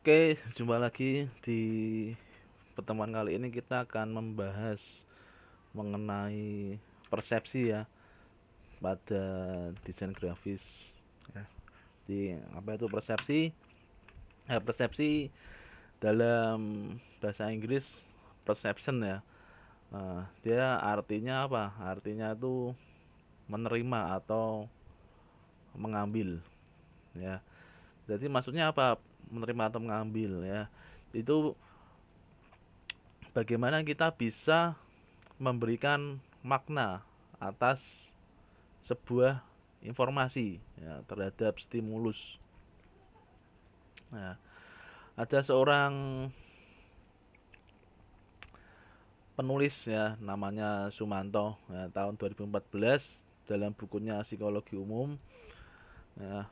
Oke, jumpa lagi di pertemuan kali ini kita akan membahas mengenai persepsi ya pada desain grafis. Ya. Jadi apa itu persepsi? Persepsi dalam bahasa Inggris perception ya. Dia artinya apa? Artinya itu menerima atau mengambil ya. Jadi maksudnya apa? Menerima atau mengambil ya. Itu bagaimana kita bisa memberikan makna atas sebuah informasi ya, terhadap stimulus. Nah, ada seorang penulis ya namanya Sumanto ya, tahun 2014 dalam bukunya Psikologi Umum ya,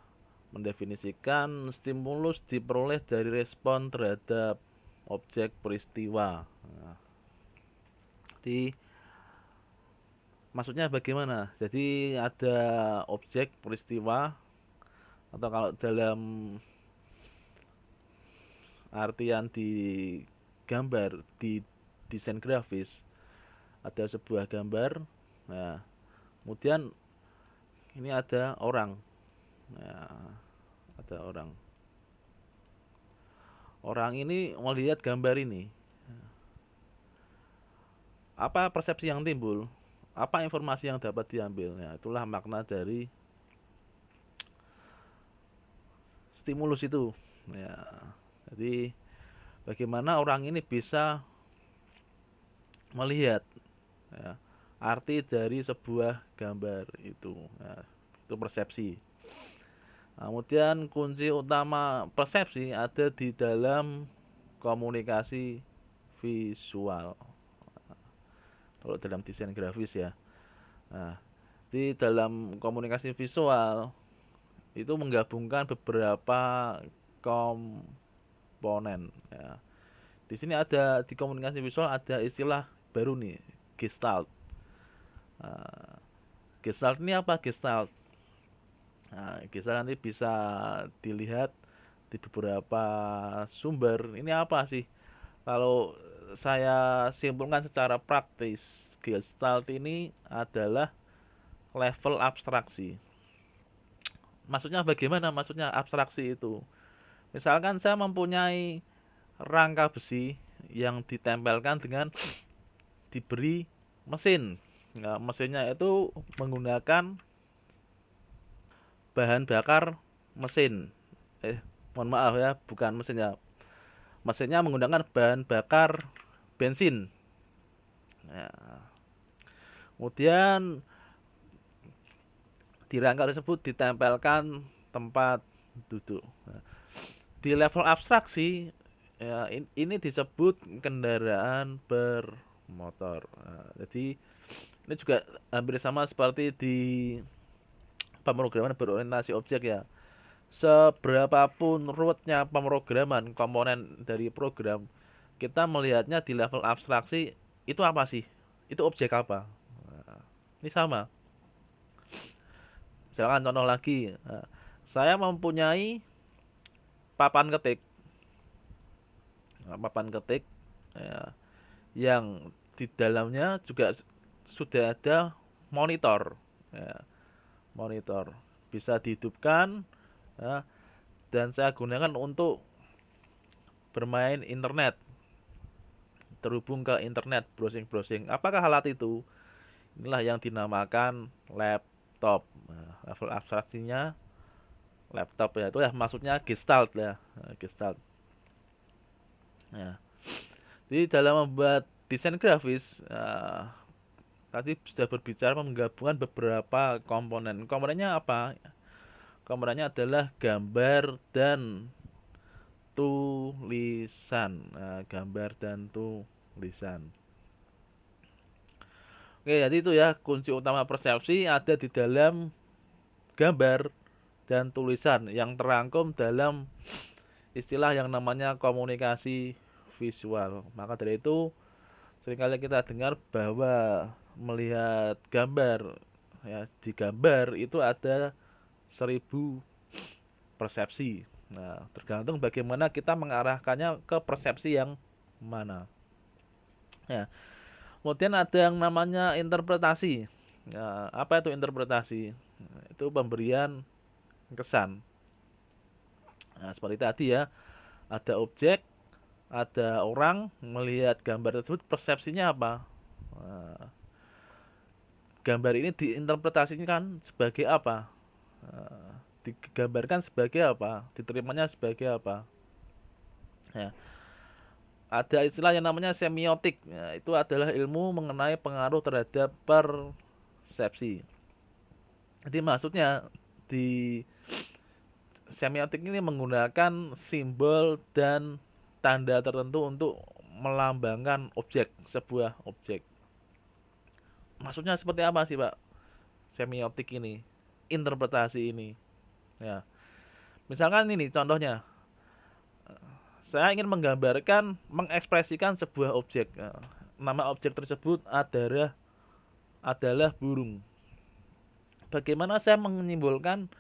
mendefinisikan stimulus diperoleh dari respon terhadap objek peristiwa. Nah, jadi maksudnya bagaimana? Jadi ada objek peristiwa atau kalau dalam artian di gambar di desain grafis ada sebuah gambar. Nah, kemudian ini ada orang. Nah, ada orang. Orang ini melihat gambar ini. Apa persepsi yang timbul? Apa informasi yang dapat diambil? Ya, itulah makna dari stimulus itu. Ya, jadi bagaimana orang ini bisa melihat ya, arti dari sebuah gambar itu. Ya, itu persepsi. Kemudian kunci utama persepsi ada di dalam komunikasi visual. Kalau dalam desain grafis ya. Nah, di dalam komunikasi visual itu menggabungkan beberapa komponen. Ya. Di sini ada di komunikasi visual ada istilah baru nih, gestalt. Nah, gestalt ini apa gestalt? Nah, gestalt nanti bisa dilihat di beberapa sumber. Ini apa sih? Kalau saya simpulkan secara praktis, Gestalt ini adalah level abstraksi. Maksudnya bagaimana? Maksudnya abstraksi itu. Misalkan saya mempunyai rangka besi yang ditempelkan dengan diberi mesin. Nah, mesinnya itu menggunakan bahan bakar mesin. Mohon maaf ya, bukan mesinnya. Mesinnya menggunakan bahan bakar bensin. Ya. Kemudian di rangka tersebut ditempelkan tempat duduk. Nah, di level abstraksi ya, ini disebut kendaraan bermotor. Nah, jadi ini juga hampir sama seperti di pemrograman berorientasi objek ya. Seberapapun ruwetnya pemrograman komponen dari program, kita melihatnya di level abstraksi itu apa sih? Itu objek apa? Nah, ini sama. Misalkan contoh lagi, saya mempunyai papan ketik, papan ketik ya, yang di dalamnya juga sudah ada monitor, ya, monitor bisa dihidupkan ya, dan saya gunakan untuk bermain internet, terhubung ke internet, browsing-browsing. Apakah alat itu? Inilah yang dinamakan laptop. Nah, level abstraksinya laptop ya, itu ya maksudnya gestalt ya, gestalt. Ya. Jadi dalam membuat desain grafis, tadi sudah berbicara menggabungkan beberapa komponen. Komponennya apa? Komponennya adalah gambar dan tulisan. Nah, gambar dan tulisan. Oke, jadi itu ya kunci utama persepsi ada di dalam gambar dan tulisan yang terangkum dalam istilah yang namanya komunikasi visual. Maka dari itu seringkali kita dengar bahwa melihat gambar ya, di gambar itu ada 1000 persepsi. Nah, tergantung bagaimana kita mengarahkannya ke persepsi yang mana. Ya, kemudian ada yang namanya interpretasi. Ya, apa itu interpretasi? Itu pemberian kesan. Nah, seperti tadi ya, ada objek, ada orang melihat gambar tersebut, persepsinya apa? Nah, gambar ini diinterpretasikan sebagai apa? Digambarkan sebagai apa? Diterimanya sebagai apa? Ya, ada istilah yang namanya semiotik. Ya, itu adalah ilmu mengenai pengaruh terhadap persepsi. Jadi maksudnya di semiotik ini menggunakan simbol dan tanda tertentu untuk melambangkan objek, sebuah objek. Maksudnya seperti apa sih, Pak? Semiotik ini, interpretasi ini. Ya, misalkan ini contohnya, saya ingin menggambarkan, mengekspresikan sebuah objek. Ya, nama objek tersebut adalah burung. Bagaimana saya menyimpulkan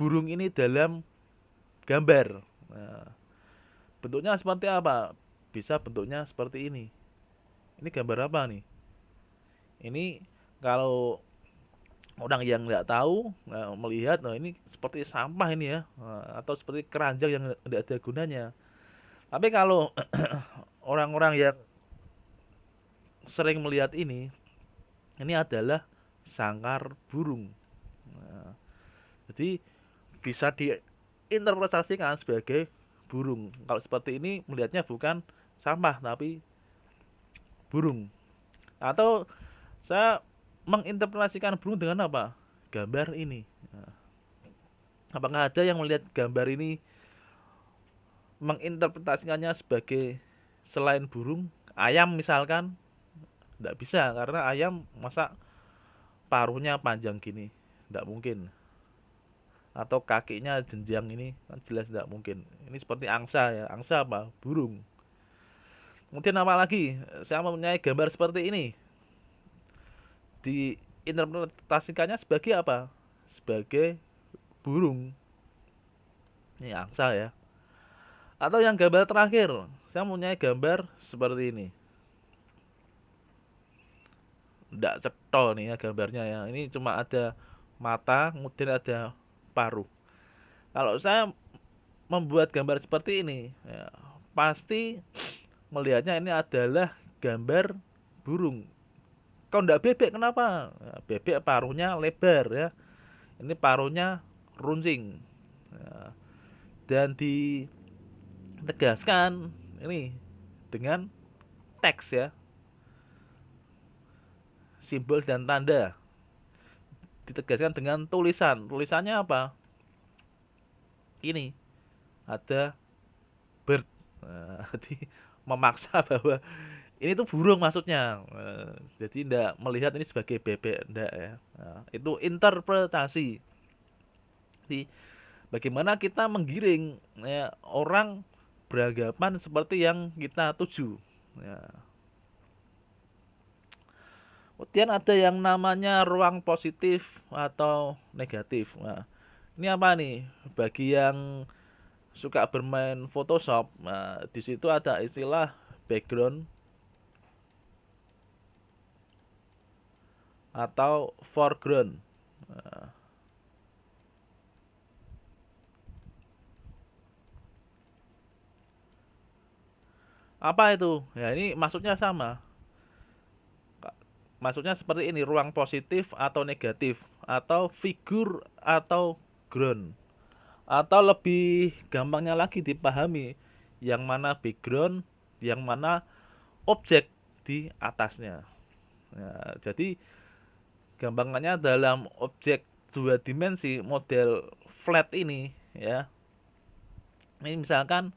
burung ini dalam gambar? Nah, bentuknya seperti apa? Bisa bentuknya seperti ini. Ini gambar apa nih? Ini kalau orang yang nggak tahu melihat, nah ini seperti sampah ini ya, atau seperti keranjang yang tidak ada gunanya. Tapi kalau orang-orang yang sering melihat ini adalah sangkar burung. Nah, jadi bisa diinterpretasikan sebagai burung. Kalau seperti ini melihatnya bukan sampah tapi burung. Atau saya menginterpretasikan burung dengan apa? Gambar ini. Nah, apakah ada yang melihat gambar ini menginterpretasikannya sebagai selain burung, ayam misalkan? Tidak bisa karena ayam masa paruhnya panjang gini, tidak mungkin. Atau kakinya jenjang ini kan jelas tidak mungkin. Ini seperti angsa ya, angsa apa? Burung. Kemudian apa lagi? Saya mempunyai gambar seperti ini. Diinterpretasikannya sebagai apa? Sebagai burung. Ini angsa ya. Atau yang gambar terakhir, saya mempunyai gambar seperti ini. Tidak cetol nih ya gambarnya ya. Ini cuma ada mata, kemudian ada paruh. Kalau saya membuat gambar seperti ini, ya, pasti melihatnya ini adalah gambar burung. Kau tidak bebek kenapa? Ya, bebek paruhnya lebar ya. Ini paruhnya runcing. Ya, dan ditegaskan ini dengan teks ya, simbol dan tanda. Ditegaskan dengan tulisan. Tulisannya apa? Ini ada bird. Nah, jadi memaksa bahwa ini tuh burung maksudnya. Jadi tidak melihat ini sebagai bebek, tidak ya. Nah, itu interpretasi. Jadi bagaimana kita menggiring ya, orang beranggapan seperti yang kita tuju. Ya. Kemudian ada yang namanya ruang positif atau negatif. Nah, ini apa nih? Bagi yang suka bermain Photoshop, nah, di situ ada istilah background atau foreground. Nah, apa itu? Ya ini maksudnya sama. Maksudnya seperti ini, ruang positif atau negatif, atau figur atau ground. Atau lebih gampangnya lagi dipahami, yang mana background, yang mana objek di atasnya. Ya, jadi gampangannya dalam objek dua dimensi model flat ini ya. Ini misalkan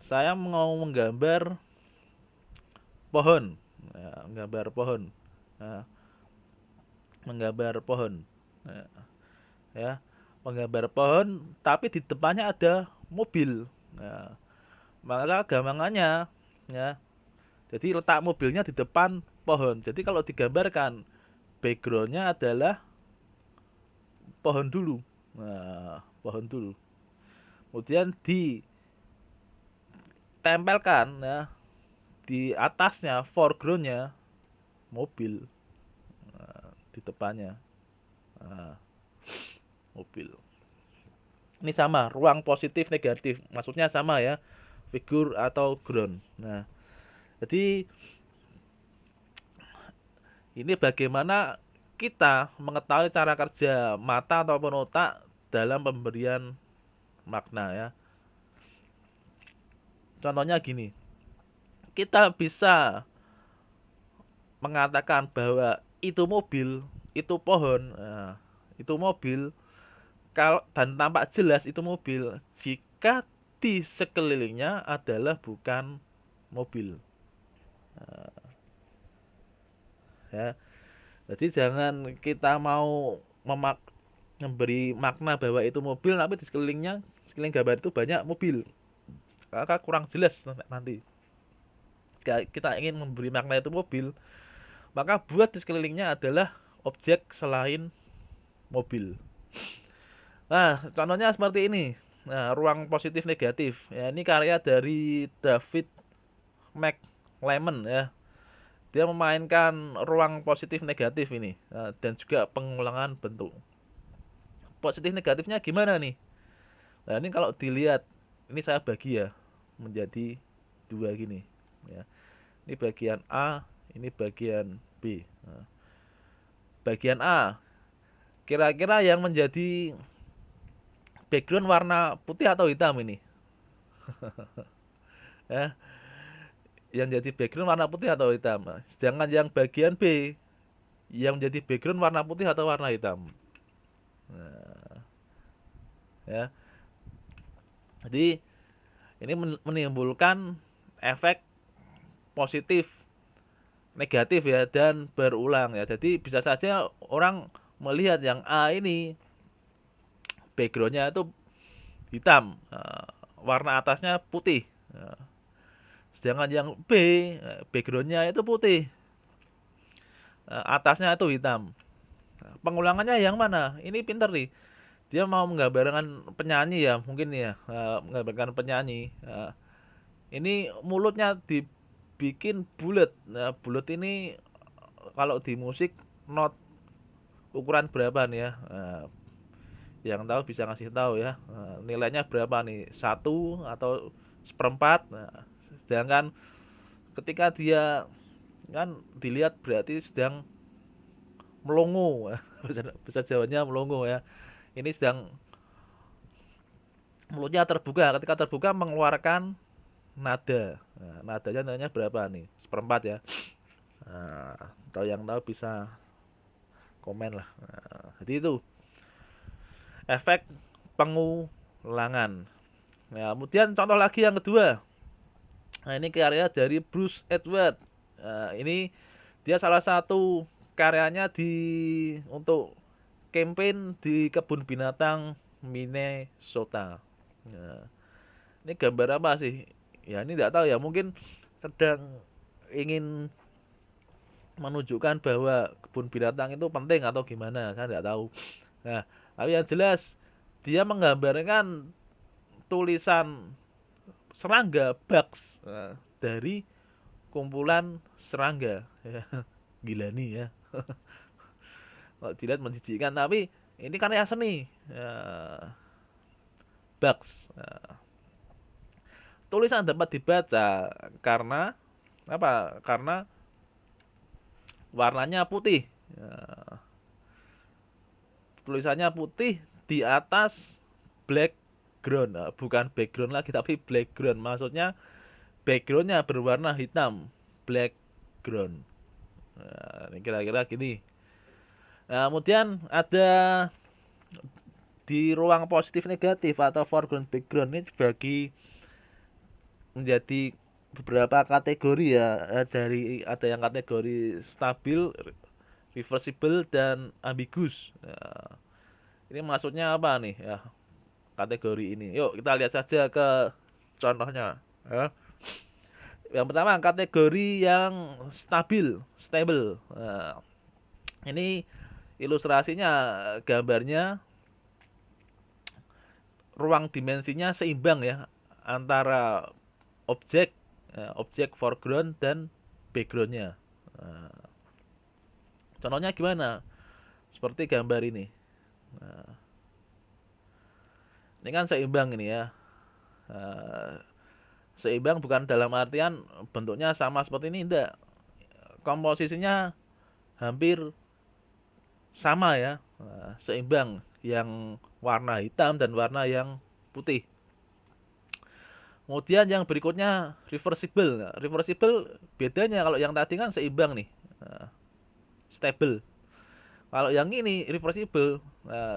saya mau menggambar pohon, ya, menggambar pohon, ya, menggambar pohon, ya, ya, menggambar pohon, tapi di depannya ada mobil, ya, maka gampangannya, ya, jadi letak mobilnya di depan pohon. Jadi kalau digambarkan backgroundnya adalah pohon dulu, nah, pohon dulu. kemudian ditempelkan ya di atasnya foregroundnya mobil, di depannya nah, mobil. Ini sama, ruang positif negatif, maksudnya sama ya, figur atau ground. Nah, jadi ini bagaimana kita mengetahui cara kerja mata ataupun otak dalam pemberian makna ya. Contohnya gini, kita bisa mengatakan bahwa itu mobil, itu pohon, nah, itu mobil, kalau dan tampak jelas itu mobil jika di sekelilingnya adalah bukan mobil. Nah, ya. Jadi jangan kita mau memberi makna bahwa itu mobil tapi di sekeliling gambar itu banyak mobil. Maka kurang jelas nanti. Kita ingin memberi makna itu mobil, maka buat di sekelilingnya adalah objek selain mobil. Nah, contohnya seperti ini. Nah, ruang positif negatif. Ya, ini karya dari David McLemon ya. Dia memainkan ruang positif negatif ini dan juga pengulangan bentuk. Positif negatifnya gimana nih? Nah, ini kalau dilihat, ini saya bagi ya menjadi dua gini ya. Ini bagian A, ini bagian B. Nah, bagian A, kira-kira yang menjadi background warna putih atau hitam ini? Ya, yang jadi background warna putih atau hitam. Nah, sedangkan yang bagian B, yang menjadi background warna putih atau warna hitam. Nah, ya. Jadi ini menimbulkan efek positif, negatif ya dan berulang ya. Jadi bisa saja orang melihat yang A ini backgroundnya itu hitam, warna atasnya putih. Sedangkan yang B backgroundnya itu putih, atasnya itu hitam. Pengulangannya yang mana? Ini pinter nih. Dia mau menggambarkan penyanyi ya, mungkin ya, menggambarkan penyanyi. Ini mulutnya dibikin bulat. Nah, bulat ini kalau di musik not ukuran berapa nih ya? Yang tahu bisa ngasih tahu ya. Nilainya berapa nih? Satu atau seperempat. Nah, sedangkan ketika dia kan dilihat berarti sedang melongo. Bisa Jawanya melongo ya. Ini sedang mulutnya terbuka. Ketika terbuka mengeluarkan nada. Nah, nadanya nilainya berapa nih? Seperempat ya. Nah, atau yang tahu bisa komen lah. Nah, jadi itu efek pengulangan. Nah, kemudian contoh lagi yang kedua. Nah, ini karya dari Bruce Edward. Nah, ini dia salah satu karyanya untuk campaign di kebun binatang Minnesota. Nah, ini gambar apa sih? Ya ini tidak tahu ya. Mungkin sedang ingin menunjukkan bahwa kebun binatang itu penting atau gimana. Saya tidak tahu. Nah, tapi yang jelas dia menggambarkan tulisan serangga bugs dari kumpulan serangga ya. Gila nih ya. Kalau dilihat menjijikkan tapi ini karya seni ya, bugs ya. Tulisan dapat dibaca karena apa? Karena warnanya putih ya. Tulisannya putih di atas background, bukan background lagi tapi background, maksudnya backgroundnya berwarna hitam, background. Nah, ini kira-kira gini. Nah, kemudian ada di ruang positif negatif atau foreground background ini dibagi menjadi beberapa kategori ya. Ada yang kategori stabil, reversible dan ambiguous. Nah, ini maksudnya apa nih ya kategori ini? Yuk kita lihat saja ke contohnya. Ya. Yang pertama kategori yang stabil, stable. Nah, ini ilustrasinya gambarnya ruang dimensinya seimbang ya antara objek objek foreground dan backgroundnya. Nah, contohnya gimana? Seperti gambar ini. Nah, ini kan seimbang ini ya. Nah, seimbang bukan dalam artian bentuknya sama seperti ini, enggak. Komposisinya hampir sama ya. Nah, seimbang yang warna hitam dan warna yang putih. Kemudian yang berikutnya reversible. Nah, reversible bedanya kalau yang tadi kan seimbang nih. Nah, stable. Kalau yang ini reversible,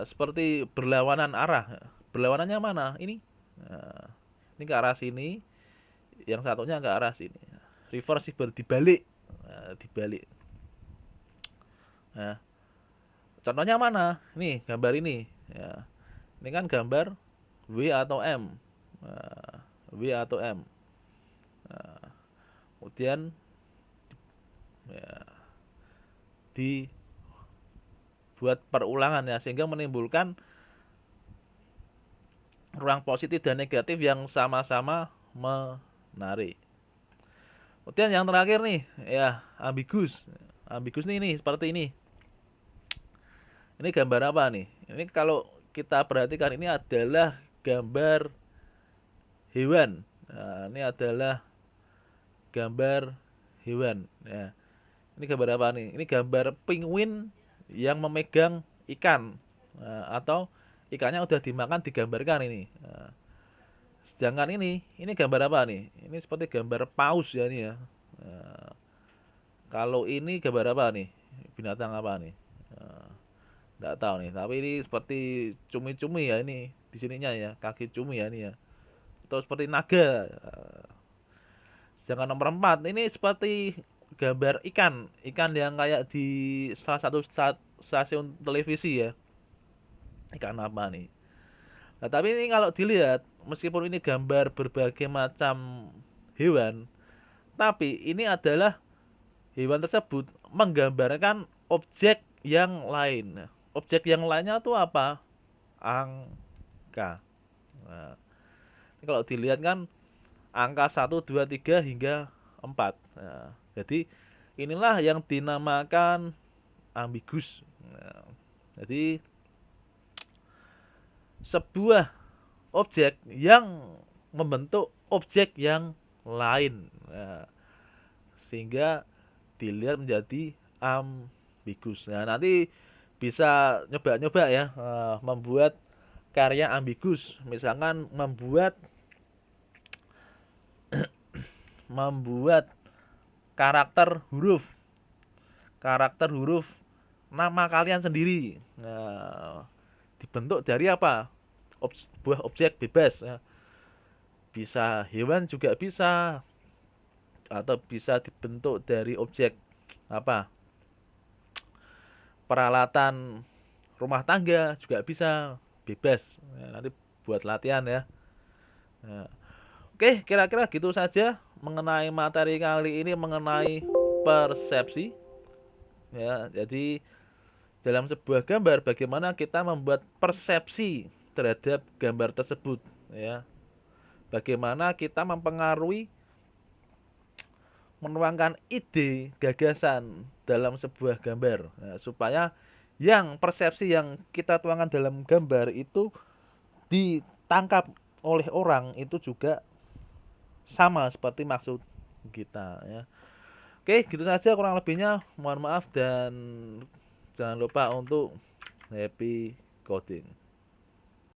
seperti berlawanan arah. Berlawanannya mana? Ini. Nah, ini ke arah sini, yang satunya ke arah sini. Reversible dibalik. Dibalik. Nah, contohnya mana? Nih, gambar ini. Ya. Ini kan gambar W atau M. Nah, W atau M. Nah, kemudian ya, dibuat perulangan ya sehingga menimbulkan ruang positif dan negatif yang sama-sama menarik. Kemudian yang terakhir nih ya ambigus. Ambigus nih seperti ini. Ini gambar apa nih? Ini kalau kita perhatikan ini adalah gambar hewan. Nah, ini adalah gambar hewan ya. Ini gambar apa nih? Ini gambar penguin yang memegang ikan. Nah, atau ikannya udah dimakan digambarkan ini. Nah, sedangkan ini gambar apa nih? Ini seperti gambar paus ya ini ya. Nah, kalau ini gambar apa nih? Binatang apa nih? Nah, nggak tahu nih. Tapi ini seperti cumi-cumi ya ini di sininya ya, kaki cumi ya ini ya. Atau seperti naga. Sedangkan nomor 4 ini seperti gambar ikan, ikan yang kayak di salah satu stasiun televisi ya. Ikan apa nih? Nah, tapi ini kalau dilihat, meskipun ini gambar berbagai macam hewan, tapi ini adalah hewan tersebut menggambarkan objek yang lain. Nah, objek yang lainnya itu apa? Angka. Nah, ini kalau dilihat kan angka 1, 2, 3 hingga 4. Nah, jadi inilah yang dinamakan ambigus. Nah, jadi sebuah objek yang membentuk objek yang lain. Nah, sehingga dilihat menjadi ambigus. Nah, nanti bisa nyoba-nyoba ya membuat karya ambigus. Misalkan membuat karakter huruf nama kalian sendiri. Nah, dibentuk dari apa? Sebuah objek bebas ya. Bisa hewan juga bisa, atau bisa dibentuk dari objek apa? Peralatan rumah tangga juga bisa, bebas. Nah, nanti buat latihan ya. Nah, oke, kira-kira gitu saja mengenai materi kali ini mengenai persepsi. Ya, jadi dalam sebuah gambar bagaimana kita membuat persepsi terhadap gambar tersebut ya. Bagaimana kita mempengaruhi menuangkan ide, gagasan dalam sebuah gambar. Nah, supaya yang persepsi yang kita tuangkan dalam gambar itu ditangkap oleh orang itu juga sama seperti maksud kita ya. Oke, gitu saja kurang lebihnya. Mohon maaf dan jangan lupa untuk happy coding.